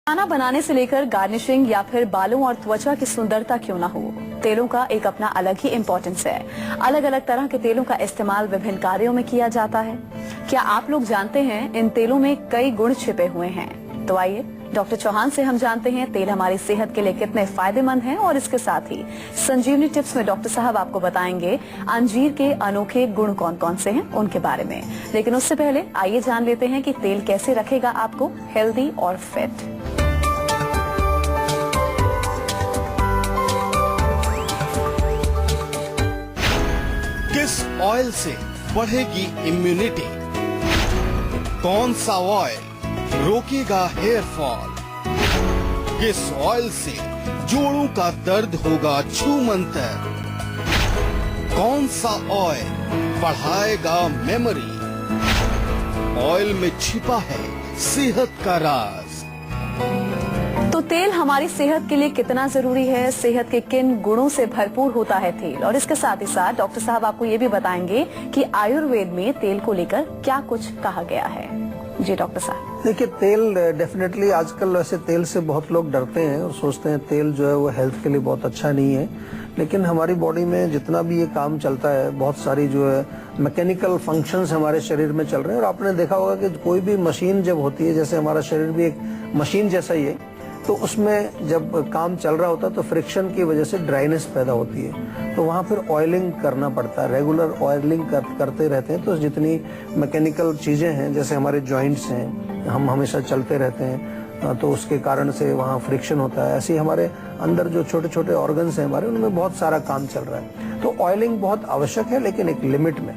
खाना बनाने से लेकर गार्निशिंग या फिर बालों और त्वचा की सुंदरता क्यों ना हो, तेलों का एक अपना अलग ही इम्पोर्टेंस है। अलग अलग तरह के तेलों का इस्तेमाल विभिन्न कार्यों में किया जाता है। क्या आप लोग जानते हैं इन तेलों में कई गुण छिपे हुए हैं? तो आइए डॉक्टर चौहान से हम जानते हैं तेल हमारी सेहत के लिए कितने फायदेमंद हैं और इसके साथ ही संजीवनी टिप्स में डॉक्टर साहब आपको बताएंगे अंजीर के अनोखे गुण कौन कौन से हैं उनके बारे में। लेकिन उससे पहले आइए जान लेते हैं कि तेल कैसे रखेगा आपको हेल्दी और फिट। किस ऑयल से बढ़ेगी इम्यूनिटी? कौन सा ऑयल रोकेगा हेयर फॉल? किस ऑयल से जोड़ों का दर्द होगा छूमंतर? कौन सा ऑयल बढ़ाएगा मेमोरी? ऑयल में छिपा है सेहत का राज। तो तेल हमारी सेहत के लिए कितना जरूरी है, सेहत के किन गुणों से भरपूर होता है तेल, और इसके साथ ही साथ डॉक्टर साहब आपको ये भी बताएंगे कि आयुर्वेद में तेल को लेकर क्या कुछ कहा गया है। जी डॉक्टर साहब। देखिए, तेल डेफिनेटली आजकल वैसे तेल से बहुत लोग डरते हैं और सोचते हैं तेल जो है वो हेल्थ के लिए बहुत अच्छा नहीं है, लेकिन हमारी बॉडी में जितना भी ये काम चलता है, बहुत सारी जो है मैकेनिकल फंक्शंस हमारे शरीर में चल रहे हैं। और आपने देखा होगा कि कोई भी मशीन जब होती है, जैसे हमारा शरीर भी एक मशीन जैसा ही है, तो उसमें जब काम चल रहा होता है तो फ्रिक्शन की वजह से ड्राइनेस पैदा होती है, तो वहाँ फिर ऑयलिंग करना पड़ता है। रेगुलर ऑयलिंग करते रहते हैं तो जितनी मैकेनिकल चीजें हैं, जैसे हमारे जॉइंट्स हैं, हम हमेशा चलते रहते हैं, तो उसके कारण से वहाँ फ्रिक्शन होता है। ऐसे ही हमारे अंदर जो छोटे छोटे ऑर्गन्स हैं हमारे, उनमें बहुत सारा काम चल रहा है। तो ऑयलिंग बहुत आवश्यक है, लेकिन एक लिमिट में।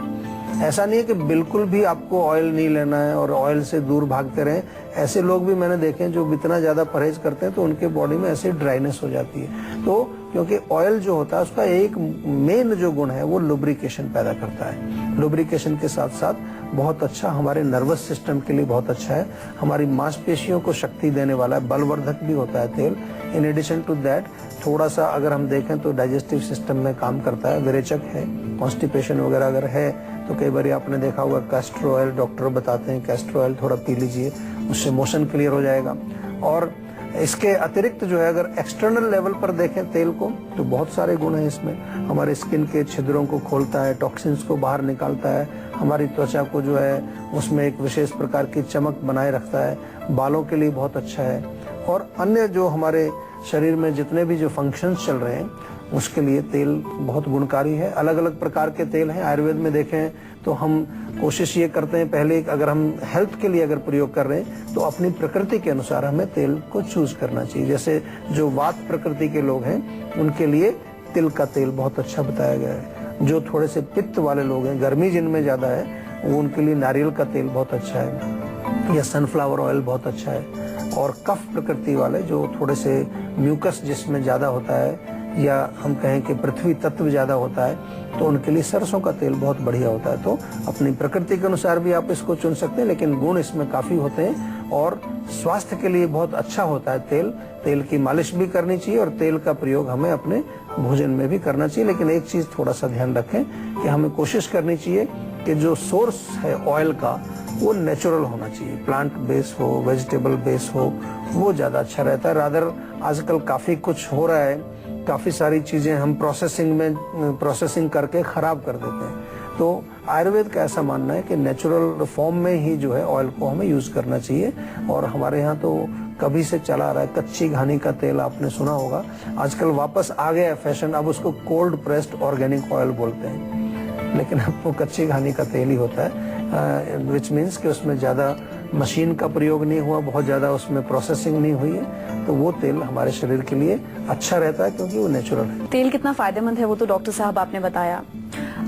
ऐसा नहीं है कि बिल्कुल भी आपको ऑयल नहीं लेना है और ऑयल से दूर भागते रहें। ऐसे लोग भी मैंने देखे हैं जो इतना ज्यादा परहेज करते हैं तो उनके बॉडी में ऐसे ड्राइनेस हो जाती है। तो क्योंकि ऑयल जो होता है उसका एक मेन जो गुण है वो लुब्रिकेशन पैदा करता है। लुब्रिकेशन के साथ साथ बहुत अच्छा हमारे नर्वस सिस्टम के लिए बहुत अच्छा है, हमारी मांसपेशियों को शक्ति देने वाला है, बलवर्धक भी होता है तेल। इन एडिशन टू दैट थोड़ा सा अगर हम देखें तो डाइजेस्टिव सिस्टम में काम करता है, विरेचक है, कॉन्स्टिपेशन वगैरह अगर है तो कई बार आपने देखा होगा कैस्टर ऑयल, डॉक्टर बताते हैं कैस्टर ऑयल थोड़ा पी लीजिए, उससे मोशन क्लियर हो जाएगा। और इसके अतिरिक्त जो है अगर एक्सटर्नल लेवल पर देखें तेल को तो बहुत सारे गुण हैं इसमें। हमारे स्किन के छिद्रों को खोलता है, टॉक्सिन्स को बाहर निकालता है, हमारी त्वचा को जो है उसमें एक विशेष प्रकार की चमक बनाए रखता है, बालों के लिए बहुत अच्छा है, और अन्य जो हमारे शरीर में जितने भी जो फंक्शंस चल रहे हैं उसके लिए तेल बहुत गुणकारी है। अलग अलग प्रकार के तेल हैं। आयुर्वेद में देखें तो हम कोशिश ये करते हैं, पहले अगर हम हेल्थ के लिए अगर प्रयोग कर रहे हैं तो अपनी प्रकृति के अनुसार हमें तेल को चूज करना चाहिए। जैसे जो वात प्रकृति के लोग हैं उनके लिए तिल का तेल बहुत अच्छा बताया गया है। जो थोड़े से पित्त वाले लोग हैं, गर्मी जिनमें ज्यादा है, वो उनके लिए नारियल का तेल बहुत अच्छा है, या सनफ्लावर ऑयल बहुत अच्छा है। और कफ प्रकृति वाले जो थोड़े से म्यूकस जिसमें ज्यादा होता है, या हम कहें कि पृथ्वी तत्व ज्यादा होता है, तो उनके लिए सरसों का तेल बहुत बढ़िया होता है। तो अपनी प्रकृति के अनुसार भी आप इसको चुन सकते हैं, लेकिन गुण इसमें काफी होते हैं और स्वास्थ्य के लिए बहुत अच्छा होता है तेल। तेल की मालिश भी करनी चाहिए और तेल का प्रयोग हमें अपने भोजन में भी करना चाहिए। लेकिन एक चीज थोड़ा सा ध्यान रखें कि हमें कोशिश करनी चाहिए कि जो सोर्स है ऑयल का वो नेचुरल होना चाहिए, प्लांट बेस हो, वेजिटेबल बेस हो, वो ज्यादा अच्छा रहता है। रादर आजकल काफी कुछ हो रहा है, काफी सारी चीजें हम प्रोसेसिंग करके खराब कर देते हैं। तो आयुर्वेद का ऐसा मानना है कि नेचुरल फॉर्म में ही जो है ऑयल को हमें यूज करना चाहिए। और हमारे यहाँ तो कभी से चला आ रहा है कच्ची घानी का तेल, आपने सुना होगा, आजकल वापस आ गया है फैशन, अब उसको कोल्ड प्रेस्ड ऑर्गेनिक ऑयल बोलते हैं, लेकिन अब वो कच्ची घानी का तेल ही होता है, विच मीन्स कि उसमें ज्यादा मशीन का प्रयोग नहीं हुआ, बहुत ज्यादा उसमें प्रोसेसिंग नहीं हुई है, तो वो तेल हमारे शरीर के लिए अच्छा रहता है क्योंकि वो नेचुरल है। तेल कितना फायदेमंद है वो तो डॉक्टर साहब आपने बताया।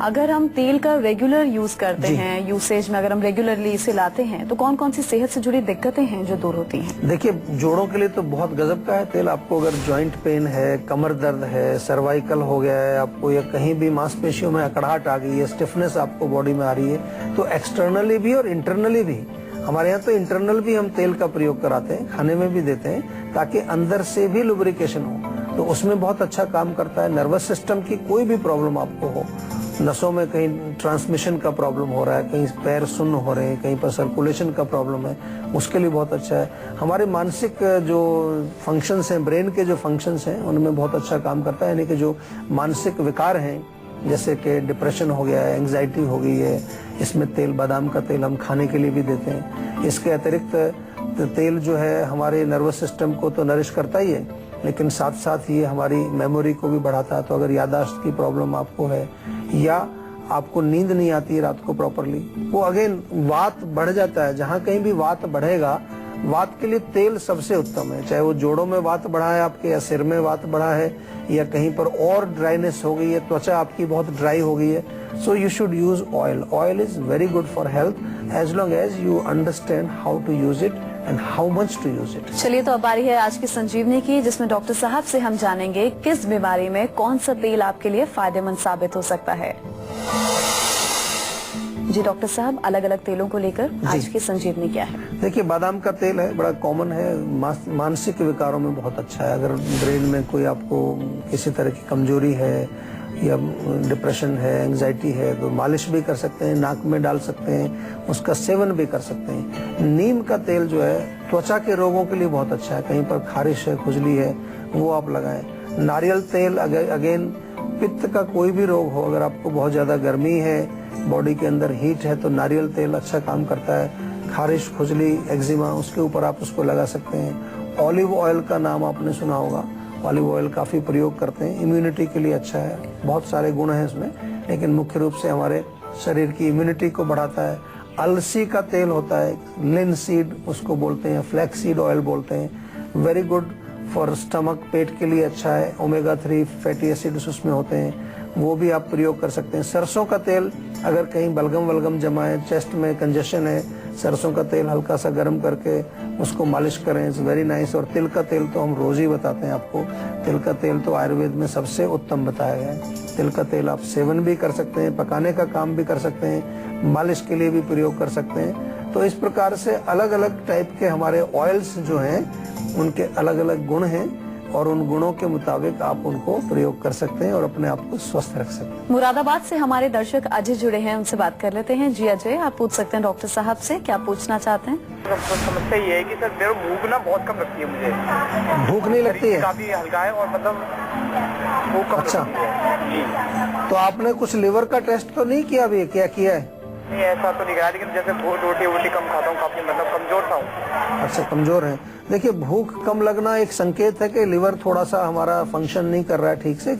अगर हम तेल का रेगुलर यूज करते हैं, यूसेज में अगर हम रेगुलरली इसे लाते हैं, तो कौन कौन सी सेहत से जुड़ी दिक्कतें हैं जो दूर होती हैं? देखिए, जोड़ों के लिए तो बहुत गजब का है तेल। आपको अगर जॉइंट पेन है, कमर दर्द है, सर्वाइकल हो गया है आपको, या कहीं भी मांसपेशियों में अकड़ाहट आ गई है, स्टिफनेस आपको बॉडी में आ रही है, तो एक्सटर्नली भी और इंटरनली भी, हमारे यहाँ तो इंटरनल भी हम तेल का प्रयोग कराते हैं, खाने में भी देते हैं, ताकि अंदर से भी लुब्रिकेशन हो, तो उसमें बहुत अच्छा काम करता है। नर्वस सिस्टम की कोई भी प्रॉब्लम आपको हो नसों में कहीं ट्रांसमिशन का प्रॉब्लम हो रहा है, कहीं पैर सुन्न हो रहे हैं, कहीं पर सर्कुलेशन का प्रॉब्लम है, उसके लिए बहुत अच्छा है। हमारे मानसिक जो फंक्शंस हैं, ब्रेन के जो फंक्शंस हैं, उनमें बहुत अच्छा काम करता है। यानी कि जो मानसिक विकार हैं, जैसे कि डिप्रेशन हो गया है, एंग्जाइटी हो गई है, इसमें तेल, बादाम का तेल हम खाने के लिए भी देते हैं। इसके अतिरिक्त तेल जो है हमारे नर्वस सिस्टम को तो नरिश करता ही है, लेकिन साथ साथ ये हमारी मेमोरी को भी बढ़ाता है। तो अगर याददाश्त की प्रॉब्लम आपको है या आपको नींद नहीं आती है रात को प्रॉपरली, वो अगेन वात बढ़ जाता है। जहाँ कहीं भी वात बढ़ेगा, वात के लिए तेल सबसे उत्तम है। चाहे वो जोड़ों में वात बढ़ा है आपके, या सिर में वात बढ़ा है, या कहीं पर और ड्राइनेस हो गई है, त्वचा आपकी बहुत ड्राई हो गई है, so you should use oil. Oil is very good for health as long as you understand how to use it and how much to use it. चलिए, तो अब बारी है आज की संजीवनी की, जिसमें डॉक्टर साहब से हम जानेंगे किस बीमारी में कौन सा तेल आपके लिए फायदेमंद साबित हो सकता है। जी डॉक्टर साहब, अलग अलग तेलों को लेकर आज की संजीवनी क्या है? देखिए, बादाम का तेल है, बड़ा कॉमन है, मानसिक विकारों में बहुत अच्छा है। अगर ब्रेन में कोई आपको किसी तरह की कमजोरी है या डिप्रेशन है, एंग्जाइटी है, तो मालिश भी कर सकते हैं, नाक में डाल सकते हैं, उसका सेवन भी कर सकते हैं। नीम का तेल जो है त्वचा के रोगों के लिए बहुत अच्छा है। कहीं पर खारिश है, खुजली है, वो आप लगाएं। नारियल तेल अगेन पित्त का कोई भी रोग हो, अगर आपको बहुत ज्यादा गर्मी है, बॉडी के अंदर हीट है, तो नारियल तेल अच्छा काम करता है। खारिश, खुजली, एक्जिमा, उसके ऊपर आप उसको लगा सकते हैं। ऑलिव ऑयल का नाम आपने सुना होगा, ऑलिव ऑयल काफी प्रयोग करते हैं, इम्यूनिटी के लिए अच्छा है। बहुत सारे गुण हैं इसमें, लेकिन मुख्य रूप से हमारे शरीर की इम्यूनिटी को बढ़ाता है। अलसी का तेल होता है, लिनसीड उसको बोलते हैं, फ्लैक्सीड ऑयल बोलते हैं, वेरी गुड फॉर स्टमक, पेट के लिए अच्छा है। ओमेगा 3 फैटी एसिड्स उसमें होते हैं, वो भी आप प्रयोग कर सकते हैं। सरसों का तेल, अगर कहीं बलगम वलगम जमा है, चेस्ट में कंजेशन है, सरसों का तेल हल्का सा गर्म करके उसको मालिश करें, इट्स वेरी नाइस। और तिल का तेल तो हम रोज ही बताते हैं आपको। तिल का तेल तो आयुर्वेद में सबसे उत्तम बताया गया है। तिल का तेल आप सेवन भी कर सकते हैं, पकाने का काम भी कर सकते हैं, मालिश के लिए भी प्रयोग कर सकते हैं। तो इस प्रकार से अलग अलग टाइप के हमारे ऑयल्स जो हैं, उनके अलग अलग गुण हैं, और उन गुणों के मुताबिक आप उनको प्रयोग कर सकते हैं और अपने आप को स्वस्थ रख सकते हैं। मुरादाबाद से हमारे दर्शक अजय जुड़े हैं, उनसे बात कर लेते हैं। जी अजय, आप पूछ सकते हैं डॉक्टर साहब से, क्या पूछना चाहते हैं? समस्या ये है कि सर मेरे भूख ना बहुत कम लगती है मुझे। भूख नहीं लगती है? काफी हल्का है और मतलब भूख कम अच्छा। लगती है। जी। तो आपने कुछ लिवर का टेस्ट तो नहीं किया अभी? क्या किया है? नहीं, ऐसा तो नहीं कहा, लेकिन जैसे रोटी कम खाता हूँ, काफी मतलब कमजोर था हूँ। अच्छा, कमजोर है। देखिए, भूख कम लगना एक संकेत है कि लिवर थोड़ा सा हमारा फंक्शन नहीं कर रहा है ठीक से।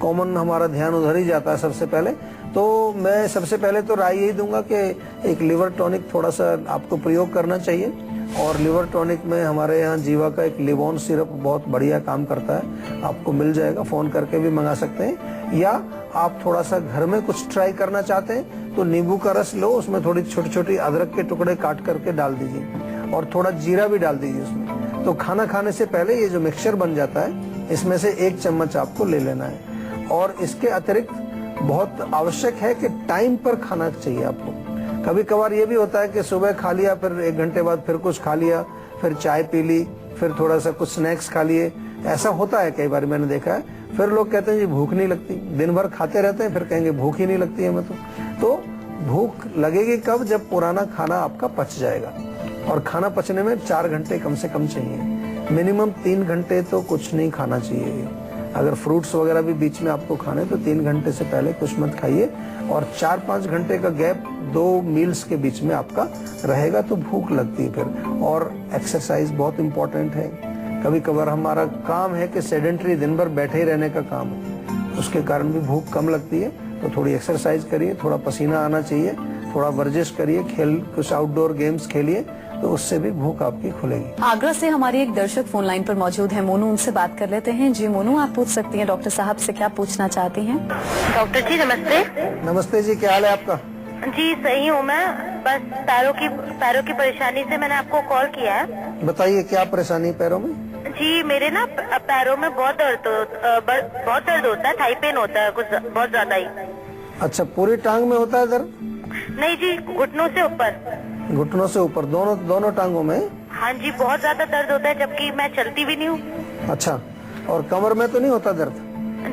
कॉमन हमारा ध्यान उधर ही जाता है सबसे पहले। तो मैं सबसे पहले तो राय यही दूंगा कि एक लिवर टॉनिक थोड़ा सा आपको प्रयोग करना चाहिए। और लिवर टॉनिक में हमारे यहाँ जीवा का एक लिवोन सिरप बहुत बढ़िया काम करता है, आपको मिल जाएगा, फोन करके भी मंगा सकते हैं। या आप थोड़ा सा घर में कुछ ट्राई करना चाहते हैं तो नींबू का रस लो, उसमें थोड़ी छोटी छोटी अदरक के टुकड़े काट करके डाल दीजिए और थोड़ा जीरा भी डाल दीजिए उसमें। तो खाना खाने से पहले ये जो मिक्सचर बन जाता है, इसमें से 1 चम्मच आपको ले लेना है। और इसके अतिरिक्त बहुत आवश्यक है कि टाइम पर खाना चाहिए आपको। कभी कभार ये भी होता है कि सुबह खा लिया, फिर 1 घंटे बाद फिर कुछ खा लिया, फिर चाय पी ली, फिर थोड़ा सा कुछ स्नैक्स खा लिए, ऐसा होता है कई बार, मैंने देखा है। फिर लोग कहते हैं जी भूख नहीं लगती, दिन भर खाते रहते हैं, फिर कहेंगे भूख ही नहीं लगती है हमें। तो भूख लगेगी कब? जब पुराना खाना आपका पच जाएगा। और खाना पचने में 4 घंटे कम से कम चाहिए, मिनिमम 3 घंटे तो कुछ नहीं खाना चाहिए। अगर फ्रूट्स वगैरह भी बीच में आपको खाने तो 3 घंटे से पहले कुछ मत खाइए। और 4-5 घंटे का गैप 2 मील्स के बीच में आपका रहेगा तो भूख लगती है फिर। और एक्सरसाइज बहुत इंपॉर्टेंट है। कभी कभार हमारा काम है कि सेडेंटरी, दिन भर बैठे ही रहने का काम है, उसके कारण भी भूख कम लगती है। तो थोड़ी एक्सरसाइज करिए, थोड़ा पसीना आना चाहिए, थोड़ा वर्जिश करिए, कुछ आउटडोर गेम्स खेलिए, तो उससे भी भूख आपकी खुलेगी। आगरा से हमारी एक दर्शक फोन लाइन पर मौजूद है, मोनू, उनसे बात कर लेते हैं। जी मोनू, आप पूछ सकती हैं डॉक्टर साहब से, क्या पूछना चाहती हैं? डॉक्टर जी नमस्ते। नमस्ते जी, क्या हाल है आपका? जी सही हूँ मैं, बस पैरों की परेशानी से मैंने आपको कॉल किया है। बताइए क्या परेशानी पैरों में? जी मेरे ना पैरों में बहुत दर्द होता है, थाई पेन होता है कुछ बहुत ज्यादा ही। अच्छा, पूरी टांग में होता है दर्द? नहीं जी, घुटनों से ऊपर। घुटनों से ऊपर, दोनों टांगों में? हाँ जी, बहुत ज्यादा दर्द होता है, जबकि मैं चलती भी नहीं हूँ। अच्छा, और कमर में तो नहीं होता दर्द?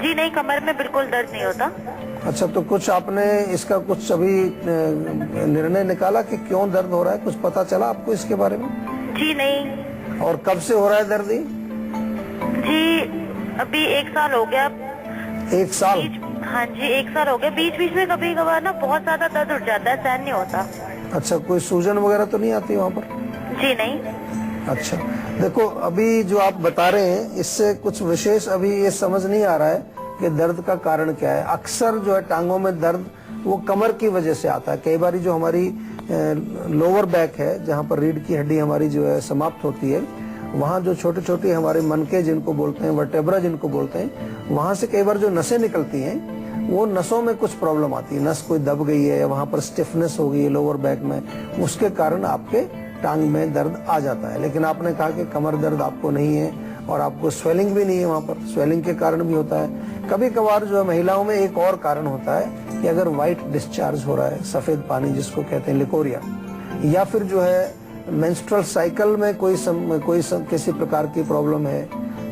जी नहीं, कमर में बिल्कुल दर्द नहीं होता। अच्छा, तो कुछ आपने इसका कुछ अभी निर्णय निकाला कि क्यों दर्द हो रहा है? कुछ पता चला आपको इसके बारे में? जी नहीं। और कब से हो रहा है दर्द? जी अभी 1 साल हो गया। 1 साल? हाँ जी 1 साल हो गया। बीच बीच में कभी कभार ना बहुत ज्यादा दर्द उठ जाता है, सहन नहीं होता। अच्छा, कोई सूजन वगैरह तो नहीं आती वहाँ पर? जी नहीं। अच्छा, देखो अभी जो आप बता रहे हैं इससे कुछ विशेष अभी ये समझ नहीं आ रहा है कि दर्द का कारण क्या है। अक्सर जो है टांगों में दर्द वो कमर की वजह से आता है। कई बार जो हमारी लोअर बैक है, जहाँ पर रीढ़ की हड्डी हमारी जो है समाप्त होती है, वहाँ जो छोटे छोटे हमारे मनके जिनको बोलते हैं, वर्टेब्रा जिनको बोलते हैं, वहाँ से कई बार जो नसें निकलती हैं, वो नसों में कुछ प्रॉब्लम आती है। नस कोई दब गई है, वहाँ पर स्टिफनेस हो गई है लोअर बैक में, उसके कारण आपके टांग में दर्द आ जाता है। लेकिन आपने कहा कि कमर दर्द आपको नहीं है और आपको स्वेलिंग भी नहीं है, वहाँ पर स्वेलिंग के कारण भी होता है। कभी कभार जो है महिलाओं में एक और कारण होता है कि अगर व्हाइट डिस्चार्ज हो रहा है, सफेद पानी जिसको कहते हैं लिकोरिया, या फिर जो है मेंस्ट्रुअल साइकिल में किसी प्रकार की प्रॉब्लम है।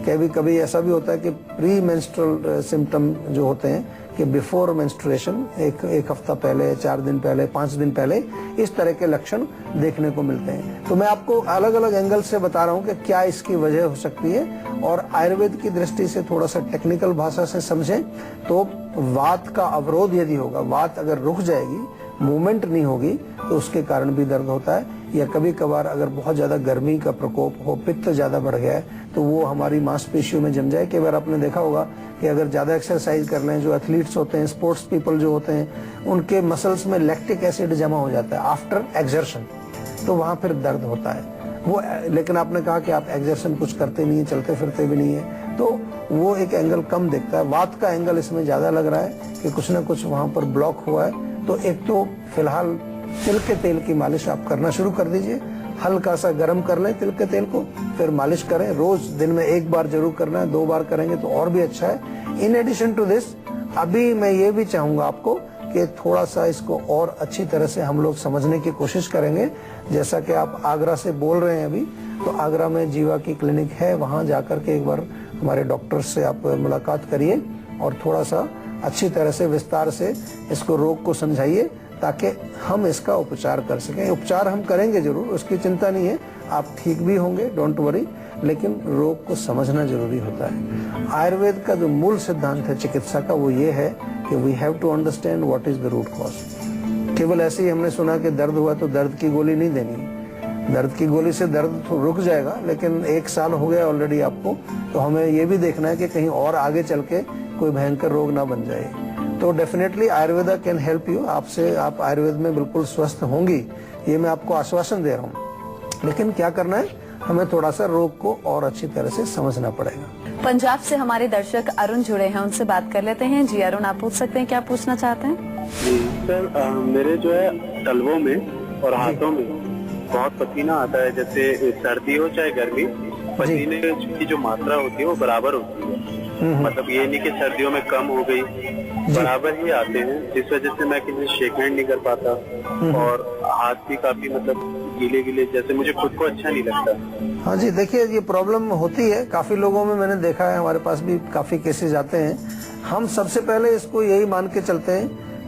कभी कभी ऐसा भी होता है कि प्री मेंस्ट्रुअल सिम्टम जो होते हैं कि बिफोर मेंस्ट्रुएशन, एक हफ्ता पहले, 4 दिन पहले, 5 दिन पहले, इस तरह के लक्षण देखने को मिलते हैं। तो मैं आपको अलग अलग एंगल से बता रहा हूँ कि क्या इसकी वजह हो सकती है। और आयुर्वेद की दृष्टि से थोड़ा सा टेक्निकल भाषा से समझें तो वात का अवरोध यदि होगा, वात अगर रुक जाएगी, मूवमेंट नहीं होगी, तो उसके कारण भी दर्द होता है। या कभी कभार अगर बहुत ज्यादा गर्मी का प्रकोप हो, पित्त ज्यादा बढ़ गया है, तो वो हमारी मांसपेशियों में जम जाए। कई बार आपने देखा होगा कि अगर ज्यादा एक्सरसाइज कर लें, जो एथलीट्स होते हैं, स्पोर्ट्स पीपल जो होते हैं, उनके मसल्स में लैक्टिक एसिड जमा हो जाता है आफ्टर एक्सर्शन, तो वहां फिर दर्द होता है वो। लेकिन आपने कहा कि आप एक्सर्शन कुछ करते नहीं है, चलते फिरते भी नहीं है, तो वो एक एंगल कम दिखता है। वात का एंगल इसमें ज्यादा लग रहा है कि कुछ ना कुछ वहां पर ब्लॉक हुआ है। तो एक तो फिलहाल तिल के तेल की मालिश आप करना शुरू कर दीजिए। हल्का सा गर्म कर लें तिल के तेल को, फिर मालिश करें। रोज दिन में 1 बार जरूर करना है, 2 बार करेंगे तो और भी अच्छा है। इन एडिशन टू दिस, अभी मैं ये भी चाहूंगा आपको कि थोड़ा सा इसको और अच्छी तरह से हम लोग समझने की कोशिश करेंगे। जैसा कि आप आगरा से बोल रहे हैं अभी, तो आगरा में जीवा की क्लिनिक है, वहां जाकर के एक बार हमारे डॉक्टर से आप मुलाकात करिए और थोड़ा सा अच्छी तरह से विस्तार से इसको रोग को समझाइए, ताकि हम इसका उपचार कर सकें। उपचार हम करेंगे जरूर, उसकी चिंता नहीं है, आप ठीक भी होंगे, डोंट वरी, लेकिन रोग को समझना जरूरी होता है। आयुर्वेद का जो मूल सिद्धांत है चिकित्सा का, वो ये है कि we have to understand what is the root cause. केवल ऐसे ही हमने सुना कि दर्द हुआ तो दर्द की गोली नहीं देनी। दर्द की गोली से दर्द तो रुक जाएगा, लेकिन 1 साल हो गया ऑलरेडी आपको, तो हमें ये भी देखना है कि कहीं और आगे चल के कोई भयंकर रोग ना बन जाए। तो definitely Ayurveda can help you. आप आयुर्वेद में बिल्कुल स्वस्थ होंगी, ये मैं आपको आश्वासन दे रहा हूँ। लेकिन क्या करना है, हमें थोड़ा सा रोग को और अच्छी तरह से समझना पड़ेगा। पंजाब से हमारे दर्शक अरुण जुड़े हैं, उनसे बात कर लेते हैं। जी अरुण, आप पूछ सकते हैं, क्या पूछना चाहते हैं? जी सर, मेरे जो है तलवों में और हाथों में बहुत पसीना आता है। जैसे सर्दी हो चाहे गर्मी, पसीने की जो मात्रा होती है वो बराबर होती है। मतलब ये नहीं कि सर्दियों में कम हो गई, बराबर ही आते हैं, जिस वजह से मैं किसी शेक हैंड नहीं कर पाता और हाथ भी काफी मतलब गीले गीले, जैसे मुझे खुद को अच्छा नहीं लगता। हाँ जी, देखिए ये प्रॉब्लम होती है काफी लोगों में, मैंने देखा है, हमारे पास भी काफी केसेस आते हैं। हम सबसे पहले इसको यही मान के चलते हैं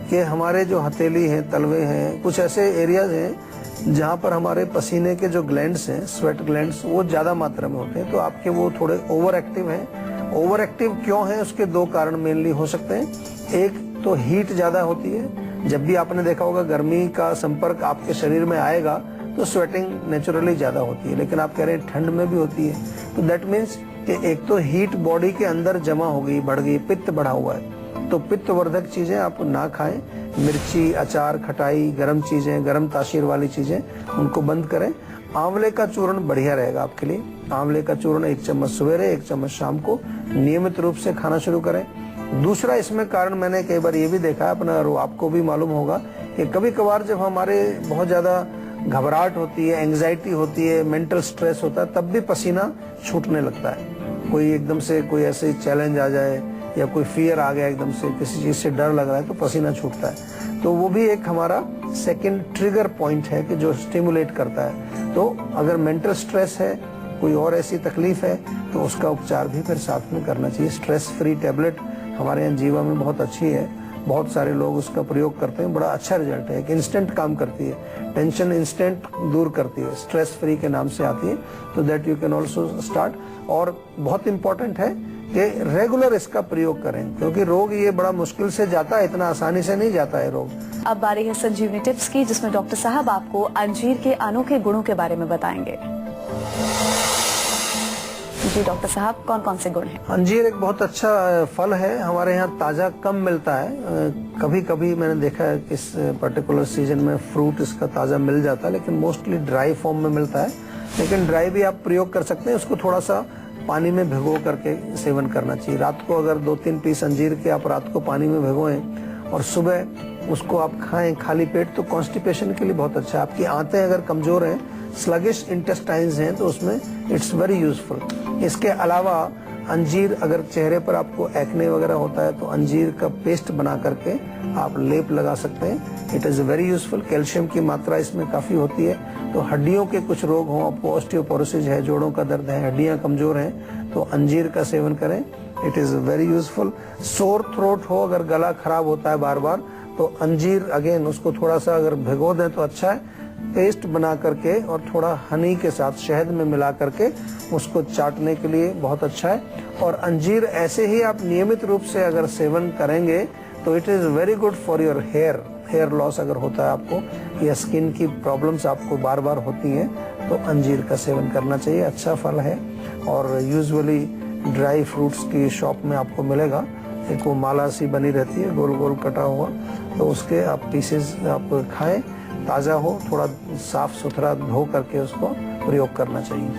कि हमारे जो हथेली हैं, तलवे हैं, कुछ ऐसे एरियाज हैं जहाँ पर हमारे पसीने के जो ग्लैंड्स हैं, स्वेट ग्लैंड्स, वो ज्यादा मात्रा में होते हैं, तो आपके वो थोड़े ओवर एक्टिव हैं। ओवर एक्टिव क्यों है, उसके 2 कारण मेनली हो सकते हैं। एक तो हीट ज्यादा होती है। जब भी आपने देखा होगा गर्मी का संपर्क आपके शरीर में आएगा तो स्वेटिंग नेचुरली ज्यादा होती है, लेकिन आप कह रहे हैं ठंड में भी होती है, तो दैट मीन्स कि एक तो हीट बॉडी के अंदर जमा हो गई, बढ़ गई, पित्त बढ़ा हुआ है, तो पित्त वर्धक चीजें आप ना खाएं। मिर्ची, अचार, खटाई, गर्म चीजें, गर्म तासीर वाली चीजें, उनको बंद करें। आंवले का चूर्ण बढ़िया रहेगा आपके लिए। आंवले का चूर्ण 1 चम्मच सवेरे, 1 चम्मच शाम को नियमित रूप से खाना शुरू करें। दूसरा इसमें कारण मैंने कई बार ये भी देखा है, अपना आपको भी मालूम होगा कि कभी कभार जब हमारे बहुत ज्यादा घबराहट होती है, एंग्जाइटी होती है, मेंटल स्ट्रेस होता है, तब भी पसीना छूटने लगता है। कोई एकदम से कोई ऐसे चैलेंज आ जाए या कोई फियर आ गया, एकदम से किसी चीज से डर लग रहा है, तो पसीना छूटता है। तो वो भी एक हमारा सेकंड ट्रिगर पॉइंट है कि जो स्टिमुलेट करता है। तो अगर मेंटल स्ट्रेस है, कोई और ऐसी तकलीफ है, तो उसका उपचार भी फिर साथ में करना चाहिए। स्ट्रेस फ्री टेबलेट हमारे यहाँ जीवा में बहुत अच्छी है, बहुत सारे लोग उसका प्रयोग करते हैं, बड़ा अच्छा रिजल्ट है। एक इंस्टेंट काम करती है, टेंशन इंस्टेंट दूर करती है, स्ट्रेस फ्री के नाम से आती है, तो that you can also start. और बहुत इंपॉर्टेंट है कि रेगुलर इसका प्रयोग करें, क्योंकि रोग ये बड़ा मुश्किल से जाता है, इतना आसानी से नहीं जाता है रोग। अब बारी है संजीवनी टिप्स की, जिसमें डॉक्टर साहब आपको अंजीर के अनोखे गुणों के बारे में बताएंगे। जी डॉक्टर साहब, कौन कौन से गुण हैं? अंजीर एक बहुत अच्छा फल है, हमारे यहाँ ताजा कम मिलता है। कभी कभी मैंने देखा है कि इस पर्टिकुलर सीजन में फ्रूट इसका ताजा मिल जाता है, लेकिन मोस्टली ड्राई फॉर्म में मिलता है। लेकिन ड्राई भी आप प्रयोग कर सकते हैं, उसको थोड़ा सा पानी में भिगो करके सेवन करना चाहिए। रात को अगर 2-3 पीस अंजीर के आप रात को पानी में भिगोएं और सुबह उसको आप खाएं खाली पेट, तो कॉन्स्टिपेशन के लिए बहुत अच्छा है। आपकी आंतें अगर कमजोर हैं, स्लगिश इंटेस्टाइन्स हैं, तो उसमें इट्स वेरी यूजफुल। इसके अलावा अंजीर, अगर चेहरे पर आपको एक्ने वगैरह होता है तो अंजीर का पेस्ट बना करके आप लेप लगा सकते हैं। It is very useful. Calcium की मात्रा इसमें काफी होती है। तो हड्डियों के कुछ रोग हों, आपको ऑस्टियोपोरोसिस है, जोड़ों का दर्द है, हड्डियां कमजोर हैं, तो अंजीर का सेवन करें। It is very useful. Sore throat हो, अगर गला खराब होता है बार बार, तो अंजीर अगेन उसको थोड़ा सा अगर भिगो दें तो अच्छा है। पेस्ट बना करके और थोड़ा हनी के साथ शहद में मिला करके उसको चाटने के लिए बहुत अच्छा है। और अंजीर ऐसे ही आप नियमित रूप से अगर सेवन करेंगे तो it is very good for your hair loss अगर होता है आपको, या स्किन की प्रॉब्लम्स आपको बार बार होती हैं, तो अंजीर का सेवन करना चाहिए। अच्छा फल है और यूजुअली ड्राई फ्रूट्स की शॉप में आपको मिलेगा। एक वो माला सी बनी रहती है, गोल गोल कटा हुआ, तो उसके आप पीसेस आप खाएं। ताज़ा हो, थोड़ा साफ सुथरा धो करके उसको प्रयोग करना चाहिए।